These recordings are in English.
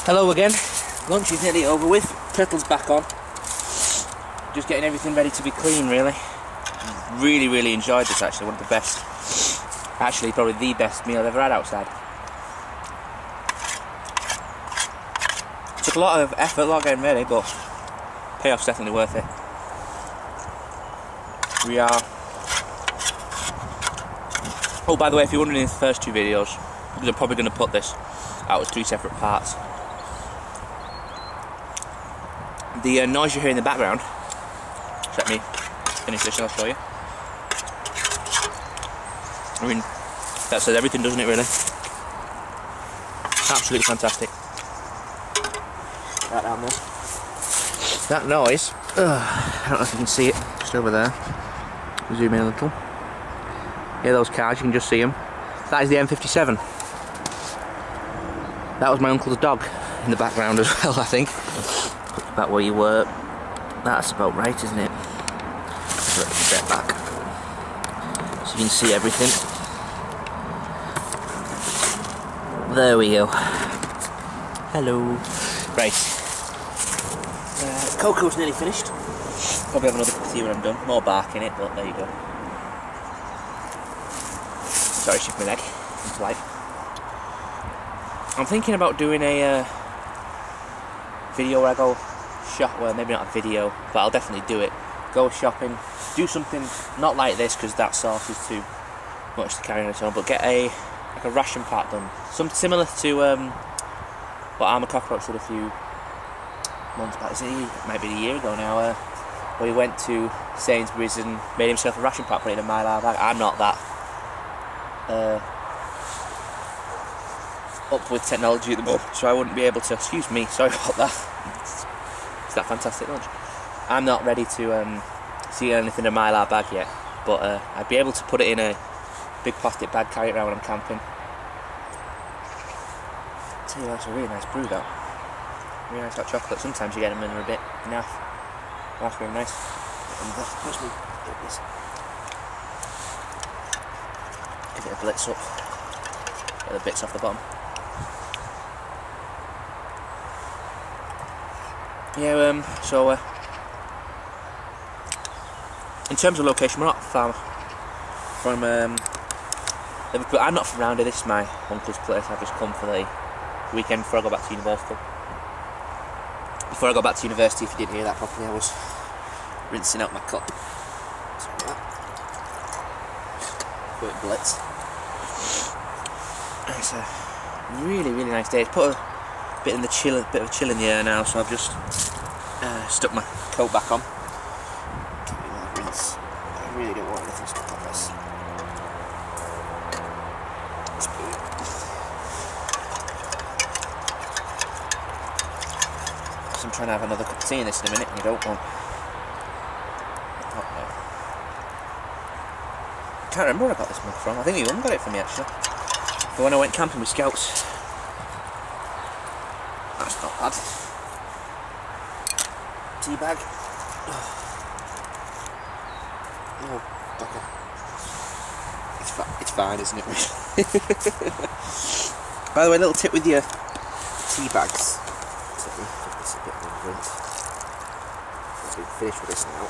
Hello again. Lunch is nearly over with. Kettle's back on. Just getting everything ready to be clean, really. Really enjoyed this actually. One of the best, actually probably the best meal I've ever had outside. Took a lot of effort, a lot getting ready, but payoff's definitely worth it. We are... Oh, by the way, if you're wondering in the first two videos, because I'm probably going to put this out as 3 separate parts. The noise you hear in the background, just let me finish this and I'll show you. I mean, that says everything, doesn't it, really? Absolutely fantastic. Right down there. That noise, I don't know if you can see it, just over there. Zoom in a little. Hear those cars, you can just see them. That is the M57. That was my uncle's dog in the background as well, I think. About where you were. That's about right, isn't it? Let's step back so you can see everything. There we go. Hello. Right. Cocoa's nearly finished. Probably have another cup of tea when I'm done. More bark in it, but there you go. Sorry, shift my leg. It's light. I'm thinking about doing a video where I go shop. Well, maybe not a video, but I'll definitely do it. Go shopping, do something not like this because that sauce is too much to carry on its own. But get a ration pack done, something similar to what Armour Cockroach did a few months back. It might be a year ago now. Where he went to Sainsbury's and made himself a ration pack, put it in a mile bag. I'm not that up with technology at the moment, so I wouldn't be able to. Excuse me, sorry about that. It's that fantastic lunch. I'm not ready to see anything in a mylar bag yet, but I'd be able to put it in a big plastic bag, carry it around when I'm camping. I'll tell you, that's a really nice brew, that. Really nice hot chocolate. Sometimes you get them and they're a bit naff. That's really nice. Where's me? There it is. Give it a blitz up. Get the bits off the bottom. Yeah, so in terms of location, we're not far from Liverpool. I'm not from around here. This is my uncle's place. I've just come for the weekend before I go back to university. Before I go back to university, if you didn't hear that properly, I was rinsing out my cup. Sorry about that. Quick blitz. It's a really nice day. It's put a bit of chill in the air now, so I've just stuck my coat back on. Rinse. I really don't want anything stuck on this. So I'm trying to have another cup of tea in this in a minute, and you don't want. I can't remember where I got this mug from. I think my mum got it for me actually. For when I went camping with Scouts. That's not bad. Tea bag. Oh, okay. It's fine, isn't it? By the way, a little tip with your tea bags. Let me give this a bit of a rinse. Once we finish with this now.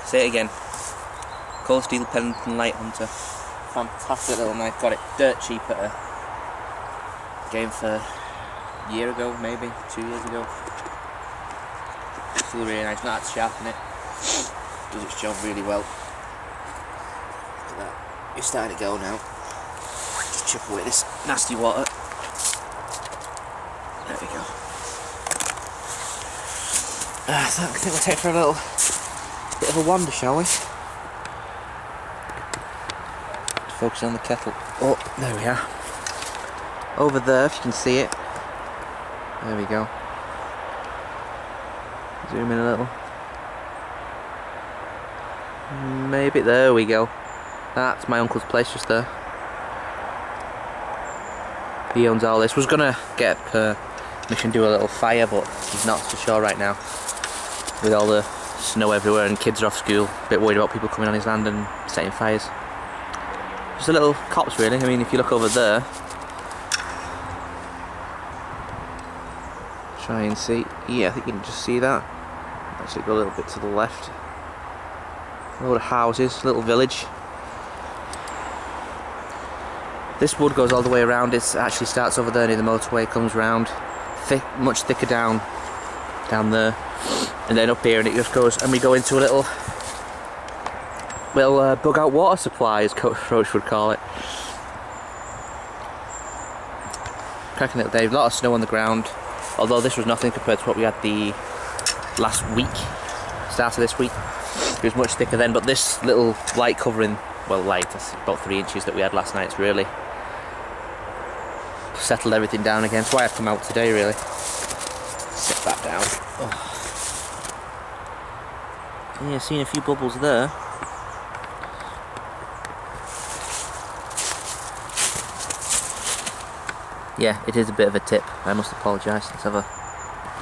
Say it again. Cold Steel Pennington Light Hunter. Fantastic little knife. Got it dirt cheap at a game for a year ago, maybe 2 years ago. Still really nice. Not to sharpen it. Does its job really well. Look at that. It's starting to go now. Just chip away this nasty water. There we go. I think we'll take for a little bit of a wander, shall we? Focusing on the kettle. Oh, there we are. Over there, if you can see it. There we go. Zoom in a little. Maybe, there we go. That's my uncle's place just there. He owns all this. Was gonna get permission to do a little fire, but he's not so sure right now. With all the Snow everywhere and kids are off school. A bit worried about people coming on his land and setting fires. Just a little copse really. I mean, if you look over there, try and see. Yeah, I think you can just see that. Actually go a little bit to the left. A load of houses, little village. This wood goes all the way around. It actually starts over there near the motorway, comes round, much thicker down there, and then up here, and it just goes, and we go into a little bug out water supply, as Coach Roach would call it. Cracking little day. A lot of snow on the ground, although this was nothing compared to what we had the last week, start of this week. It was much thicker then, but this little light covering, well, light, that's about 3 inches that we had last night, it's really settled everything down again. That's why I've come out today, really. Sit that down. Oh. Yeah, seeing a few bubbles there. Yeah, it is a bit of a tip. I must apologise. Let's have a...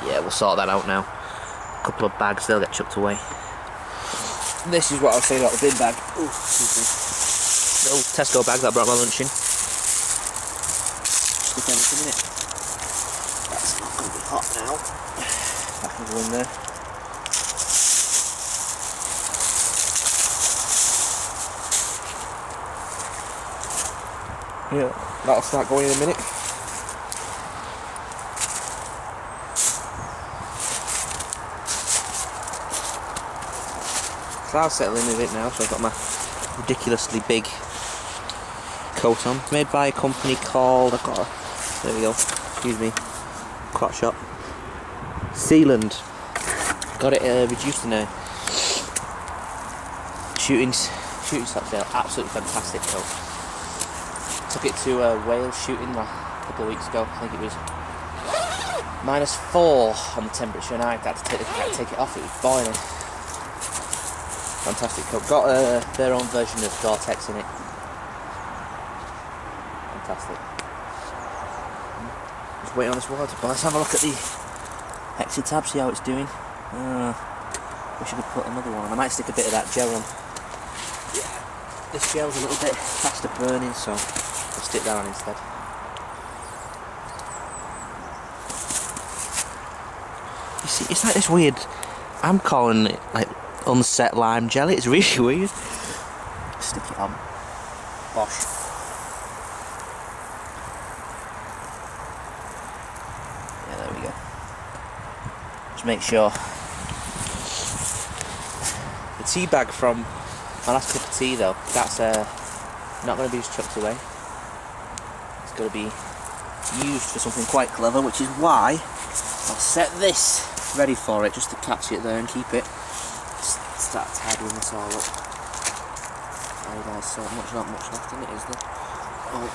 Yeah, we'll sort that out now. A couple of bags, they'll get chucked away. This is what I was saying about the bin bag. Ooh, excuse me. Little Tesco bag that I brought my lunch in. Stick everything in it. That's not going to be hot now. That can go in there. Yeah, that'll start going in a minute. So I'll settle in with it now, so I've got my ridiculously big coat on. Made by a company called, there we go, excuse me, crotch shop. Seeland. Got it reduced in a shooting stock sale. Absolutely fantastic coat. Took it to Wales shooting a couple of weeks ago. I think it was -4 on the temperature, and I had to take it off. It was boiling. Fantastic coat. Got their own version of Gore-Tex in it. Fantastic. Just waiting on this water. But let's have a look at the exit tab, see how it's doing. Wish I could put another one on. I might stick a bit of that gel on. Yeah, this gel's a little bit faster burning, so I'll stick that on instead. You see, it's like this weird, I'm calling it like unset lime jelly. It's really weird. Stick it on. Bosh. Yeah, there we go. Just make sure. The tea bag from my last cup of tea though, that's not going to be just chucked away. It's going to be used for something quite clever, which is why I'll set this ready for it, just to catch it there and keep it. Start tidying this all up. There's so much, not much left in it, is there? Oh,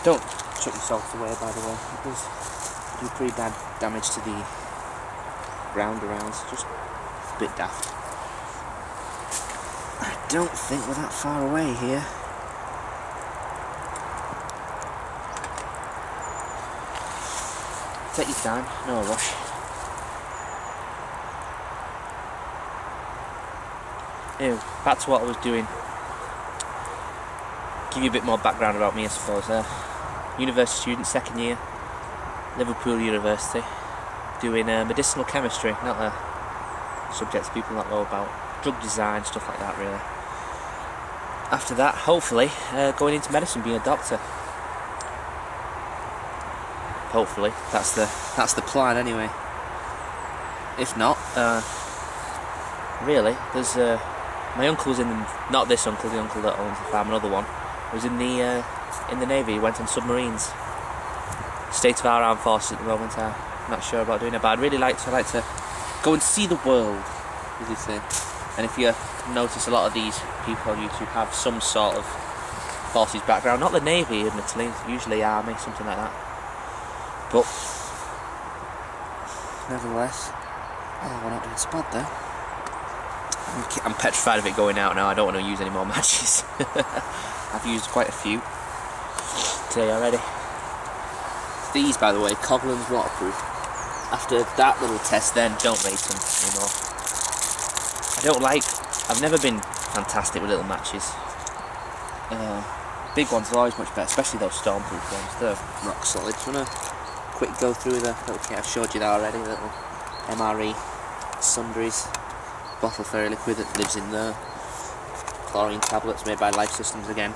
don't chuck your salt away, by the way. It does do pretty bad damage to the ground around. It's just a bit daft. I don't think we're that far away here. Take your time, no rush. Anyway, back to what I was doing. Give you a bit more background about me, I suppose. University student, second year, Liverpool University, doing medicinal chemistry, not a subject people not know about. Drug design, stuff like that, really. After that, hopefully, going into medicine, being a doctor. Hopefully, that's the plan anyway. If not, really, there's my uncle's in not this uncle, the uncle that owns the farm, another one, was in the Navy. He went on submarines. State of our armed forces at the moment. I'm not sure about doing it, but I'd really like to go and see the world, as you say. And if you notice, a lot of these people on YouTube have some sort of forces background, not the Navy admittedly, usually army, something like that. But nevertheless, oh, we're not doing spot there. I'm petrified of it going out now. I don't want to use any more matches. I've used quite a few today already. These, by the way, Coglan's waterproof. After that little test then, don't rate them anymore. I've never been fantastic with little matches. Big ones are always much better, especially those stormproof ones. They're rock solid. Do you want to quick go through the little kit? I've showed you that already. The little MRE sundries, bottle fairy liquid that lives in there, chlorine tablets made by Life Systems again,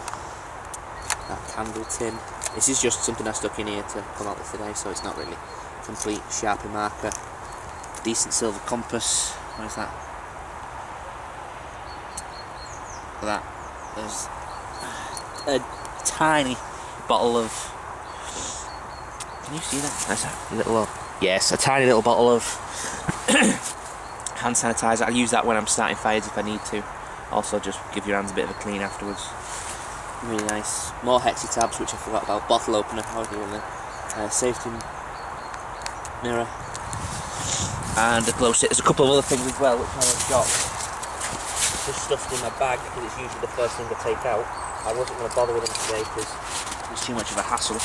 that candle tin. This is just something I stuck in here to come out with today, so it's not really complete. Sharpie marker, decent silver compass. What is that? For that, there's a tiny bottle of. Can you see that? That's a little. Yes, a tiny little bottle of hand sanitizer. I use that when I'm starting fires if I need to. Also, just give your hands a bit of a clean afterwards. Really nice. More hexi tabs, which I forgot about. Bottle opener, how do you want the safety mirror, and a glow stick. There's a couple of other things as well which I have got just stuffed in my bag because it's usually the first thing I take out. I wasn't going to bother with them today because it's too much of a hassle.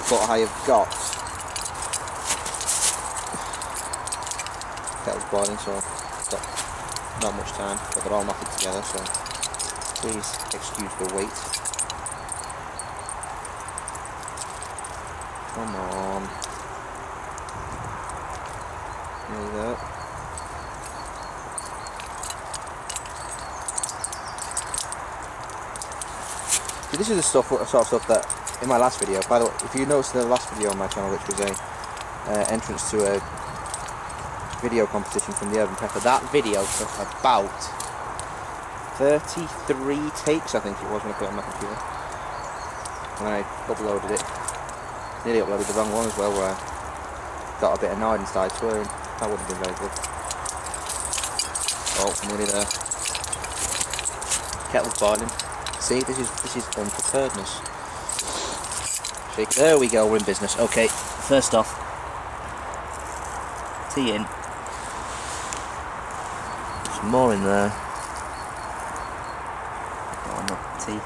But I have got kettle's boiling, so I've got not much time, but they're all knocking together, so please excuse the wait. Come on. There you go. So this is the sort of stuff that in my last video, by the way, if you noticed the last video on my channel, which was a entrance to a video competition from the Urban Pepper, that video took about 33 takes, I think it was, when I put it on my computer. And I uploaded it. Nearly uploaded the wrong one as well, where I got a bit annoyed and started swearing. That wouldn't have been very good. Oh, nearly there. Kettle's boiling. See, this is unpreparedness. Shake. There we go, we're in business. Okay, first off, tea in. Some more in there. Oh, not tea.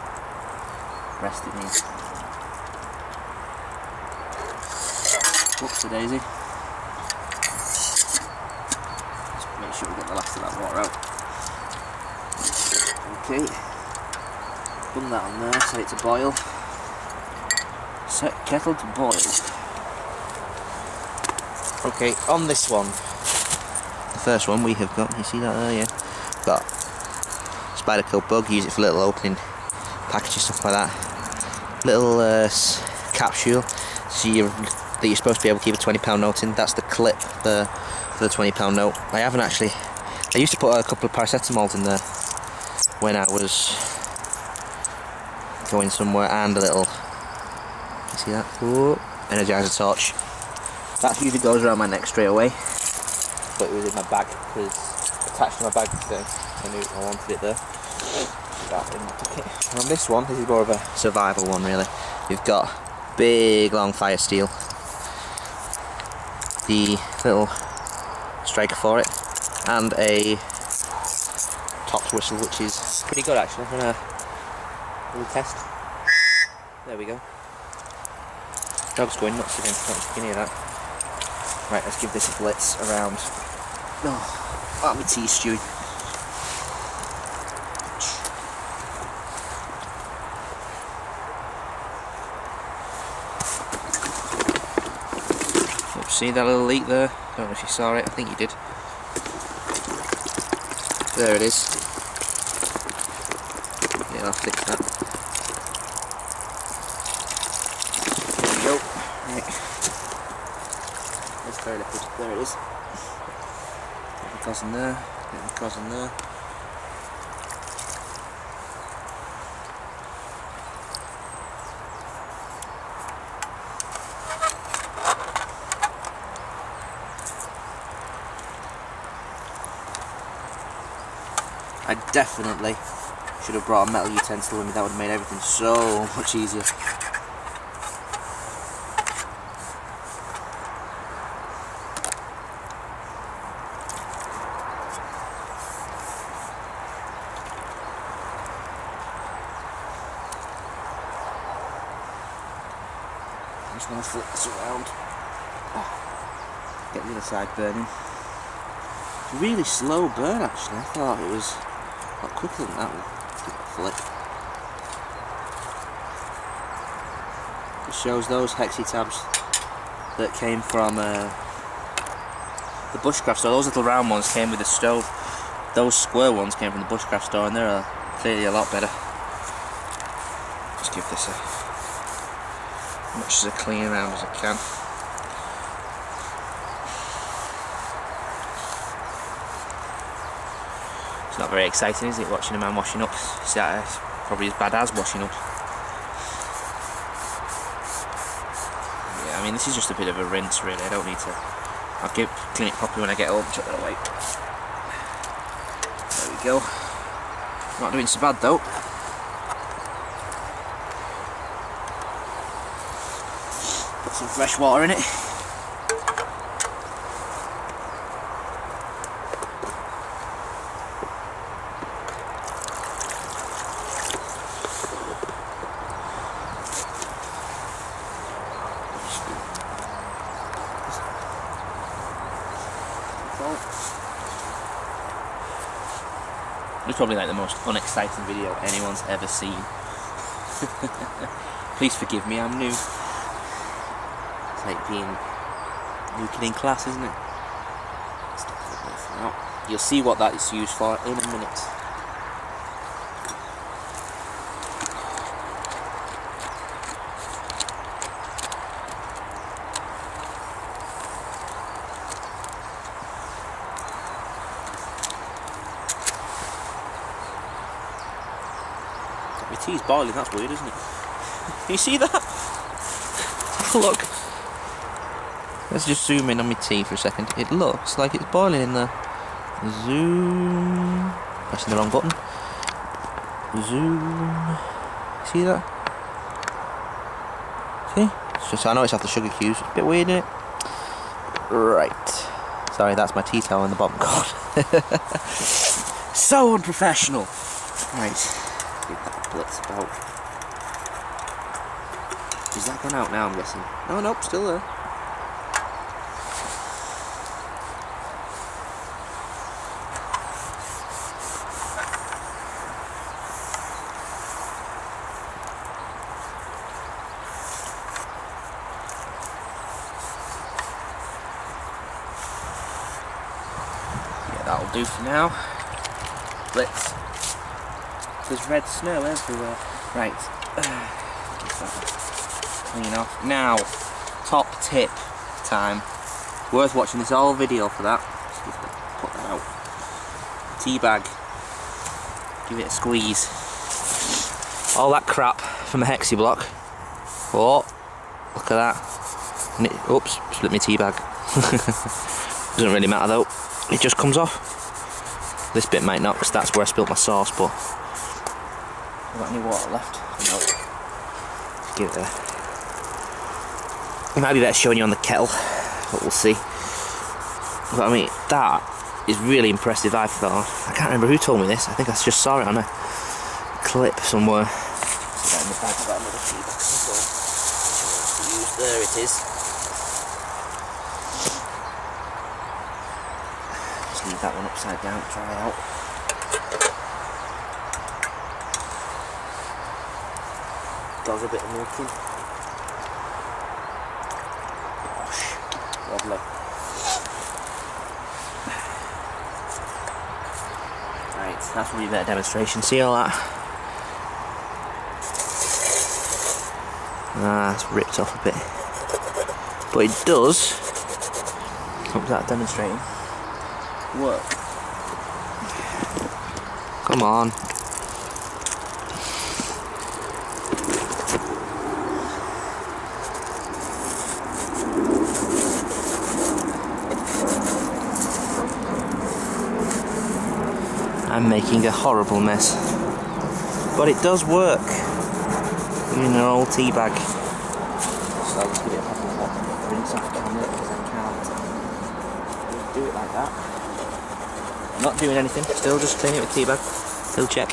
Rest it needs. Whoopsie daisy. Just make sure we get the last of that water out. Okay. Put that on there, set it to boil. Set kettle to boil. Okay, on this one, the first one we have got, you see that there, yeah? Got spider kill bug, use it for little opening packages, stuff like that. Little capsule, so that you're supposed to be able to keep a £20 note in. That's the clip there for the £20 note. I used to put a couple of paracetamols in there when I was going somewhere, and a little, you see that? Whoa, Energizer torch. That usually goes around my neck straight away, but it was in my bag, because attached to my bag today, I knew I wanted it there. That in my pocket. And on this one, this is more of a survival one really. You've got big long fire steel, the little striker for it, and a tops whistle, which is pretty good actually. I'm gonna little test. There we go. Dog's going nuts again. You can hear that. Right, let's give this a blitz around. Oh, my tea stewing. Oops, see that little leak there? Don't know if you saw it. I think you did. There it is. Yeah, I'll fix that. There we go. Right. There's very liquid. There it is. Get the cos in there. Get the cos in there. I definitely should have brought a metal utensil with me. That would have made everything so much easier. I'm just going to flip this around. Get the other side burning. Really slow burn actually. I thought it was a lot quicker than that one. Give it a flick. It shows those hexi tabs that came from the Bushcraft store. Those little round ones came with the stove. Those square ones came from the Bushcraft store, and they're clearly a lot better. Just give this as much as a clean around as I can. It's not very exciting, is it, watching a man washing up? It's probably as bad as washing up. Yeah, I mean, this is just a bit of a rinse, really. I don't need to. I'll clean it properly when I get home. Chuck that away. There we go. Not doing so bad though. Put some fresh water in it. It's probably like the most unexciting video anyone's ever seen. Please forgive me, I'm new. It's like being new kid in class, isn't it? You'll see what that is used for in a minute. My tea's boiling, that's weird, isn't it? Can you see that? Look. Let's just zoom in on my tea for a second. It looks like it's boiling in there. Zoom. Pressing the wrong button. Zoom. See that? See? It's just, I know it's off the sugar cubes. It's a bit weird, isn't it? Right. Sorry, that's my tea towel in the bottom cord. So unprofessional. Right. Give that a blitz about. Is that gone out now, I'm guessing? No, nope, still there. Yeah, that'll do for now. Blitz. There's red snow everywhere. Right. Clean off. Now, top tip time. Worth watching this whole video for that. Just put that out. Tea bag. Give it a squeeze. All that crap from a hexi block. Oh, look at that. And it, oops, split my tea bag. Doesn't really matter though. It just comes off. This bit might not, because that's where I spilt my sauce, but I've got any water left? No. Give it a... It might be better showing you on the kettle, but we'll see. But I mean, that is really impressive, I thought. I can't remember who told me this. I think I just saw it on a clip somewhere. So in the bag, I've got another tea bag to use. There it is. Just leave that one upside down to dry out. Does a bit of milking. Gosh, lovely. Right, that's really a better demonstration. See all that? Ah, it's ripped off a bit. But it does, hope that demonstrating, work. Come on. I'm making a horrible mess, but it does work in an old tea bag. So I'll just give it a couple of rinse off down there because I can't do it like that. I'm not doing anything, still just cleaning it with tea bag. Still check.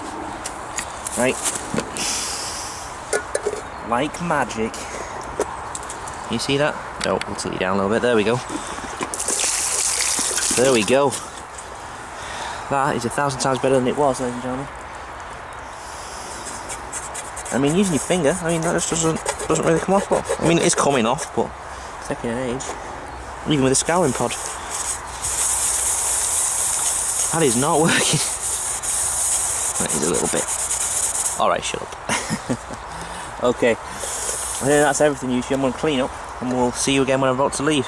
Right. Like magic. You see that? No, we'll tilt you down a little bit. There we go. There we go. That is 1,000 times better than it was, ladies and gentlemen. I mean, using your finger, I mean, that just doesn't really come off well. I mean, it is coming off, but it's taking an age. Even with a scouring pod. That is not working. That is a little bit. Alright, shut up. Okay. I think that's everything, you. I'm going to clean up, and we'll see you again when I'm about to leave.